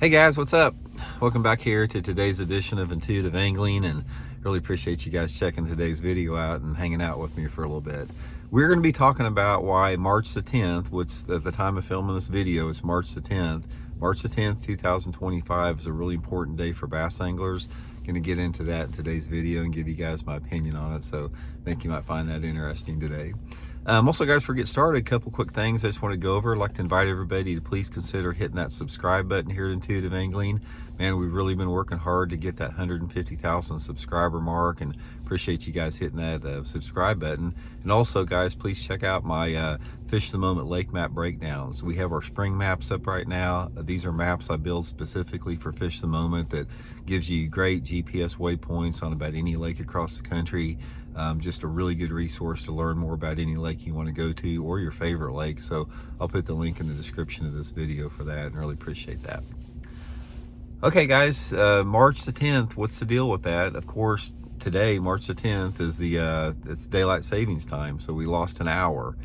Hey guys, what's up? Welcome back here to today's edition of Intuitive Angling, and really appreciate you guys checking today's video out and hanging out with me for a little bit. We're going to be talking about why March the 10th, which at the time of filming this video is March the 10th. March the 10th, 2025 is a really important day for bass anglers. Going to get into that in today's video and give you guys my opinion on it, so I think you might find that interesting today. Also, guys, before we get started, a couple quick things I just want to go over. I'd like to invite everybody to please consider hitting that subscribe button here at Intuitive Angling. Man, we've really been working hard to get that 150,000 subscriber mark, and appreciate you guys hitting that subscribe button. And also, guys, please check out my Fish the Moment lake map breakdowns. We have our spring maps up right now. These are maps I build specifically for Fish the Moment that gives you great GPS waypoints on about any lake across the country. Just a really good resource to learn more about any lake you want to go to or your favorite lake. So I'll put the link in the description of this video for that, and really appreciate that. Okay guys, March the 10th, what's the deal with that? Of course, today, March the 10th, is it's daylight savings time, so we lost an hour.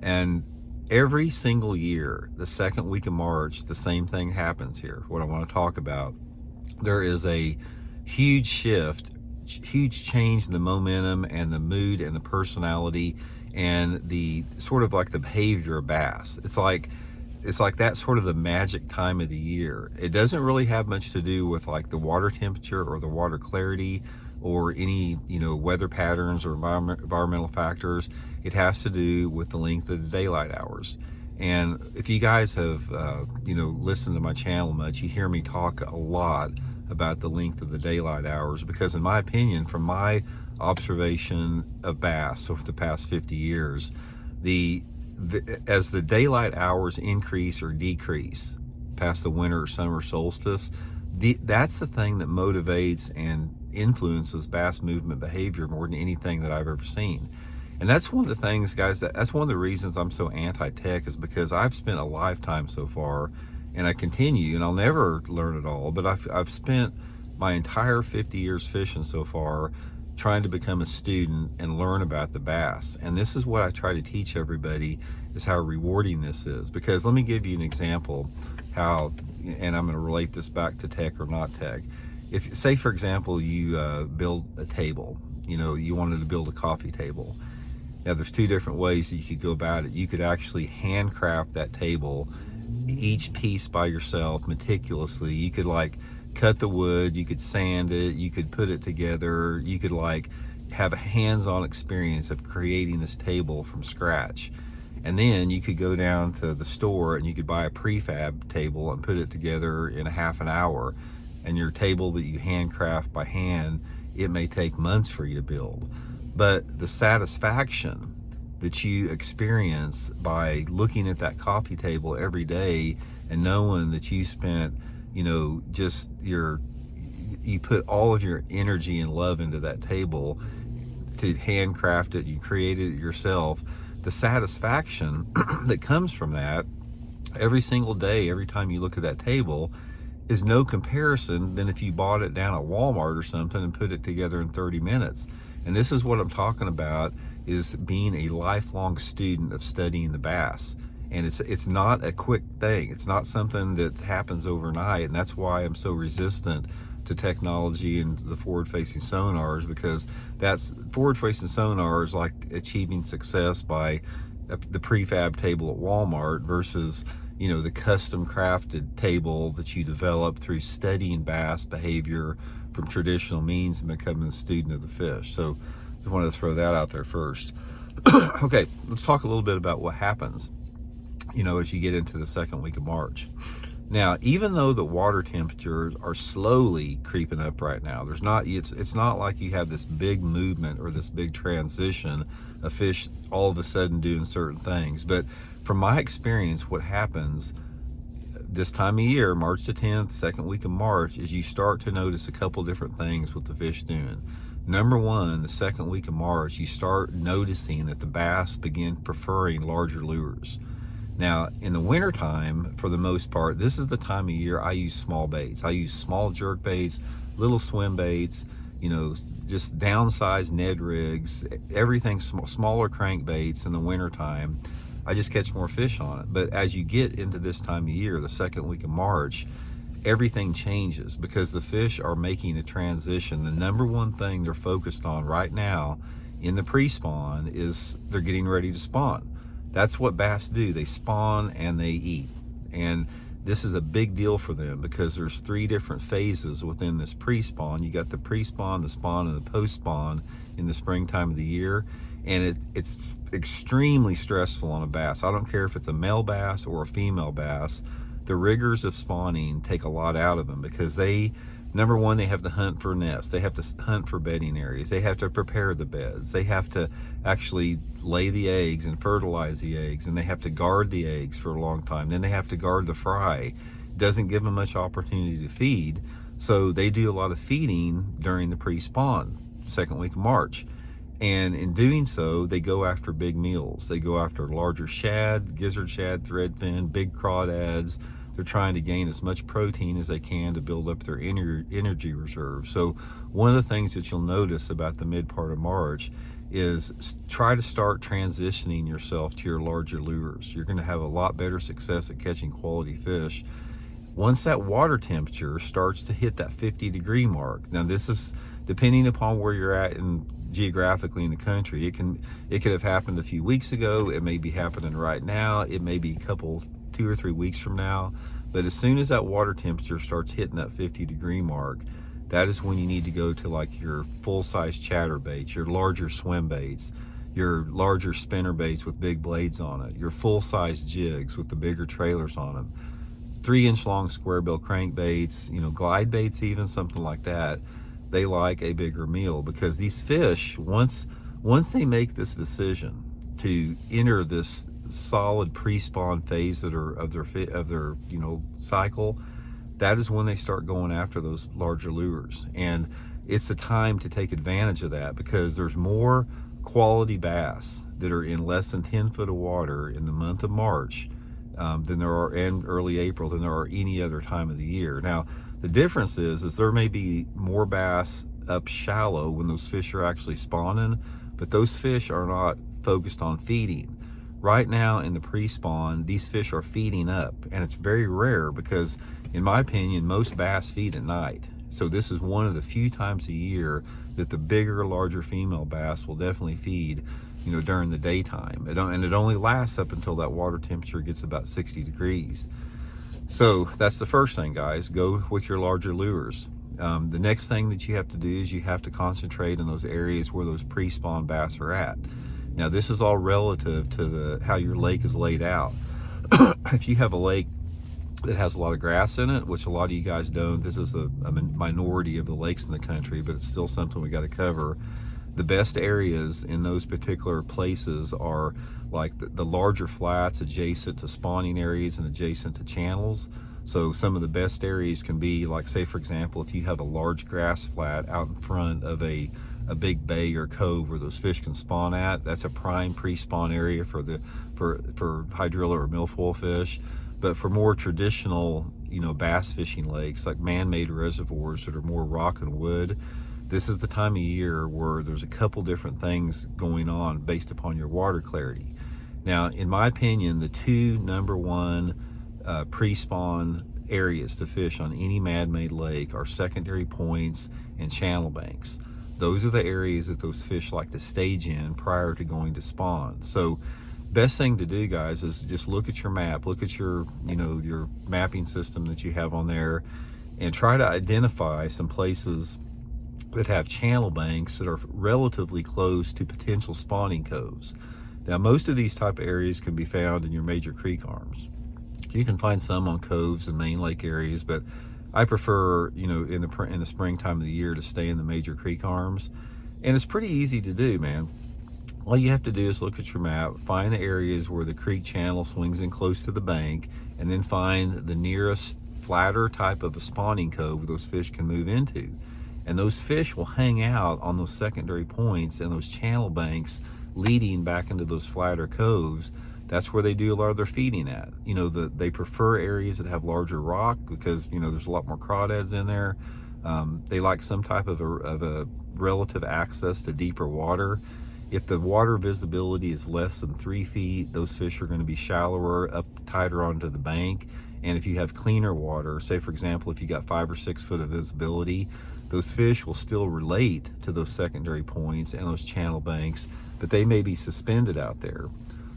And every single year, the second week of March, the same thing happens here. What I want to talk about, there is a huge shift, huge change in the momentum and the mood and the personality and the sort of like the behavior of bass. It's like that's sort of the magic time of the year. It doesn't really have much to do with like the water temperature or the water clarity or any, weather patterns or environmental factors. It has to do with the length of the daylight hours. And if you guys have, listened to my channel much, you hear me talk a lot about the length of the daylight hours, because in my opinion, from my observation of bass over the past 50 years, as the daylight hours increase or decrease past the winter or summer solstice, that's the thing that motivates and influences bass movement behavior more than anything that I've ever seen. And that's one of the things, guys, that's one of the reasons I'm so anti-tech, is because I've spent a lifetime so far, and I continue, and I'll never learn it all, but I've spent my entire 50 years fishing so far trying to become a student and learn about the bass. And this is what I try to teach everybody, is how rewarding this is. Because let me give you an example how, and I'm going to relate this back to tech or not tech. If, say for example, you build a table, you wanted to build a coffee table. Now there's two different ways that you could go about it. You could actually handcraft that table, each piece by yourself meticulously. You could like cut the wood, you could sand it, you could put it together, you could like have a hands-on experience of creating this table from scratch. And then you could go down to the store and you could buy a prefab table and put it together in a half an hour. And your table that you handcraft by hand, it may take months for you to build. But the satisfaction that you experience by looking at that coffee table every day and knowing that you spent, you put all of your energy and love into that table to handcraft it, you created it yourself, the satisfaction that comes from that every single day, every time you look at that table, is no comparison than if you bought it down at Walmart or something and put it together in 30 minutes. And this is what I'm talking about, is being a lifelong student of studying the bass. And it's not a quick thing. It's not something that happens overnight. And that's why I'm so resistant to technology and the forward-facing sonars, because that's forward-facing sonar is like achieving success by the prefab table at Walmart versus, the custom crafted table that you develop through studying bass behavior from traditional means and becoming a student of the fish. So just wanted to throw that out there first. Okay, let's talk a little bit about what happens, as you get into the second week of March. Now, even though the water temperatures are slowly creeping up right now, it's not like you have this big movement or this big transition of fish all of a sudden doing certain things. But from my experience, what happens this time of year, March the 10th, second week of March, is you start to notice a couple different things with the fish doing. Number one, the second week of March, you start noticing that the bass begin preferring larger lures. Now, in the wintertime, for the most part, this is the time of year I use small baits. I use small jerk baits, little swim baits, just downsized Ned rigs, everything smaller crankbaits in the wintertime. I just catch more fish on it. But as you get into this time of year, the second week of March, everything changes because the fish are making a transition. The number one thing they're focused on right now in the pre-spawn is they're getting ready to spawn. That's what bass do. They spawn and they eat. And this is a big deal for them because there's 3 different phases within this pre-spawn. You got the pre-spawn, the spawn, and the post-spawn in the springtime of the year. And it's extremely stressful on a bass. I don't care if it's a male bass or a female bass. The rigors of spawning take a lot out of them because number one, they have to hunt for nests. They have to hunt for bedding areas. They have to prepare the beds. They have to actually lay the eggs and fertilize the eggs, and they have to guard the eggs for a long time. Then they have to guard the fry. Doesn't give them much opportunity to feed. So they do a lot of feeding during the pre-spawn, second week of March. And in doing so, they go after big meals. They go after larger shad, gizzard shad, threadfin, big crawdads. They're trying to gain as much protein as they can to build up their energy reserve. So one of the things that you'll notice about the mid part of March is try to start transitioning yourself to your larger lures. You're going to have a lot better success at catching quality fish once that water temperature starts to hit that 50-degree mark. Now this is depending upon where you're at geographically in the country. It could have happened a few weeks ago. It may be happening right now. It may be 2 or 3 weeks from now. But as soon as that water temperature starts hitting that 50-degree mark, that is when you need to go to like your full-size chatter baits, your larger swim baits, your larger spinner baits with big blades on it, your full-size jigs with the bigger trailers on them, 3-inch long square bill crankbaits, glide baits, even something like that. They like a bigger meal because these fish, once they make this decision to enter this solid pre-spawn phase of their cycle, that is when they start going after those larger lures. And it's the time to take advantage of that because there's more quality bass that are in less than 10 foot of water in the month of March than there are in early April than there are any other time of the year. Now the difference is there may be more bass up shallow when those fish are actually spawning, but those fish are not focused on feeding. Right now in the pre-spawn, these fish are feeding up, and it's very rare because, in my opinion, most bass feed at night. So this is one of the few times a year that the bigger, larger female bass will definitely feed, during the daytime. And it only lasts up until that water temperature gets about 60 degrees. So that's the first thing, guys. Go with your larger lures. The next thing that you have to do is you have to concentrate in those areas where those pre-spawn bass are at. Now this is all relative to how your lake is laid out. If you have a lake that has a lot of grass in it, which a lot of you guys don't, this is a minority of the lakes in the country, but it's still something we got to cover. The best areas in those particular places are like the larger flats adjacent to spawning areas and adjacent to channels. So some of the best areas can be like, say for example, if you have a large grass flat out in front of a big bay or cove where those fish can spawn at, that's a prime pre-spawn area for hydrilla or milfoil fish. But for more traditional, bass fishing lakes, like man-made reservoirs that are more rock and wood, this is the time of year where there's a couple different things going on based upon your water clarity. Now, in my opinion, the 2 number 1 pre-spawn areas to fish on any man-made lake are secondary points and channel banks. Those are the areas that those fish like to stage in prior to going to spawn. So best thing to do, guys, is just look at your map, look at your your mapping system that you have on there, and try to identify some places that have channel banks that are relatively close to potential spawning coves. Now most of these type of areas can be found in your major creek arms. You can find some on coves and main lake areas, but I prefer, in the springtime of the year to stay in the major creek arms. And it's pretty easy to do, man. All you have to do is look at your map, find the areas where the creek channel swings in close to the bank, and then find the nearest flatter type of a spawning cove those fish can move into. And those fish will hang out on those secondary points and those channel banks leading back into those flatter coves. That's where they do a lot of their feeding at. They prefer areas that have larger rock because, there's a lot more crawdads in there. They like some type of a relative access to deeper water. If the water visibility is less than 3 feet, those fish are going to be shallower, up tighter onto the bank. And if you have cleaner water, say for example, if you got 5 or 6 foot of visibility, those fish will still relate to those secondary points and those channel banks, but they may be suspended out there.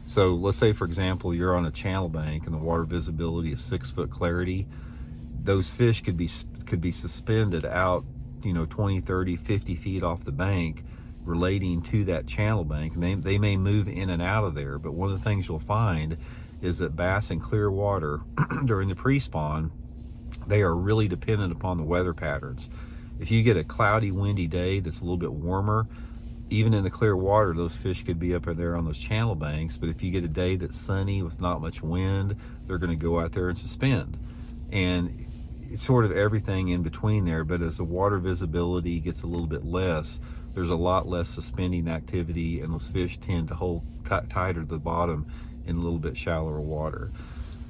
So let's say for example, you're on a channel bank and the water visibility is 6 foot clarity. Those fish could be suspended out, 20, 30, 50 feet off the bank, relating to that channel bank, and they may move in and out of there. But one of the things you'll find is that bass in clear water during the pre-spawn, they are really dependent upon the weather patterns. If you get a cloudy, windy day that's a little bit warmer, even in the clear water, those fish could be up there on those channel banks. But if you get a day that's sunny with not much wind, they're going to go out there and suspend. And it's sort of everything in between there. But as the water visibility gets a little bit less, there's a lot less suspending activity, and those fish tend to hold tighter to the bottom in a little bit shallower water.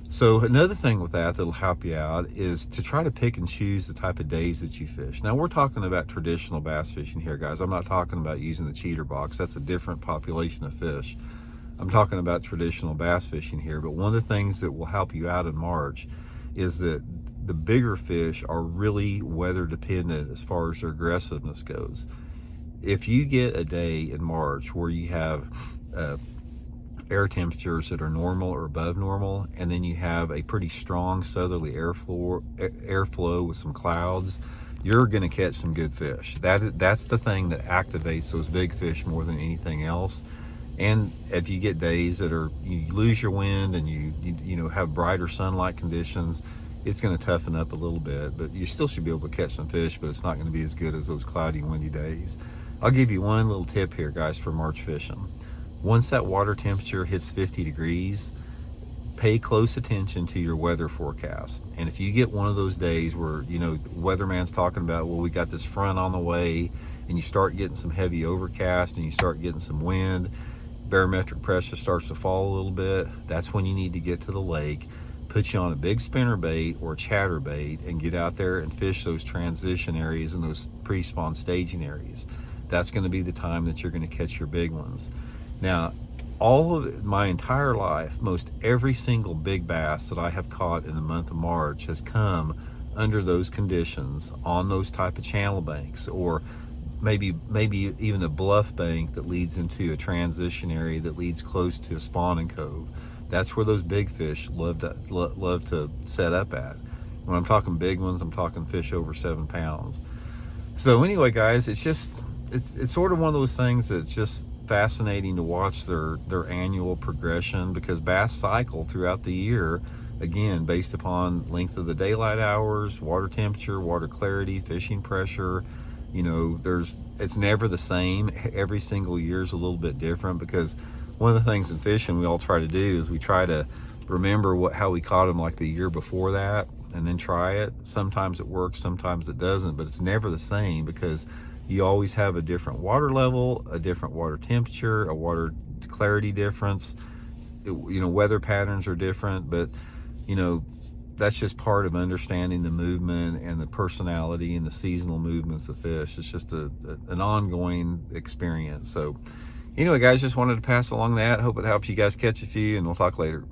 So another thing with that'll help you out is to try to pick and choose the type of days that you fish. Now we're talking about traditional bass fishing here, guys. I'm not talking about using the cheater box. That's a different population of fish. I'm talking about traditional bass fishing here. But one of the things that will help you out in March is that the bigger fish are really weather dependent as far as their aggressiveness goes. If you get a day in March where you have air temperatures that are normal or above normal, and then you have a pretty strong southerly airflow with some clouds, you're going to catch some good fish. That's the thing that activates those big fish more than anything else. And if you get days that you lose your wind and you have brighter sunlight conditions, it's going to toughen up a little bit, but you still should be able to catch some fish, but it's not going to be as good as those cloudy, windy days. I'll give you one little tip here, guys, for March fishing. Once that water temperature hits 50 degrees, pay close attention to your weather forecast. And if you get one of those days where, weatherman's talking about, well, we got this front on the way, and you start getting some heavy overcast and you start getting some wind, barometric pressure starts to fall a little bit, that's when you need to get to the lake, put you on a big spinner bait or chatter bait, and get out there and fish those transition areas and those pre-spawn staging areas. That's going to be the time that you're going to catch your big ones. Now, all of my entire life, most every single big bass that I have caught in the month of March has come under those conditions on those type of channel banks, or maybe even a bluff bank that leads into a transition area that leads close to a spawning cove. That's where those big fish love to set up at. When I'm talking big ones, I'm talking fish over 7 pounds. So anyway, guys, it's sort of one of those things that's just fascinating to watch their annual progression, because bass cycle throughout the year, again, based upon length of the daylight hours, water temperature, water clarity, fishing pressure. It's never the same. Every single year is a little bit different, because one of the things in fishing we all try to do is we try to remember how we caught them like the year before that, and then try it. Sometimes it works, sometimes it doesn't, but it's never the same, because you always have a different water level, a different water temperature, a water clarity difference. Weather patterns are different, but that's just part of understanding the movement and the personality and the seasonal movements of fish. It's just an ongoing experience. So anyway, guys, just wanted to pass along that. Hope it helps you guys catch a few, and we'll talk later.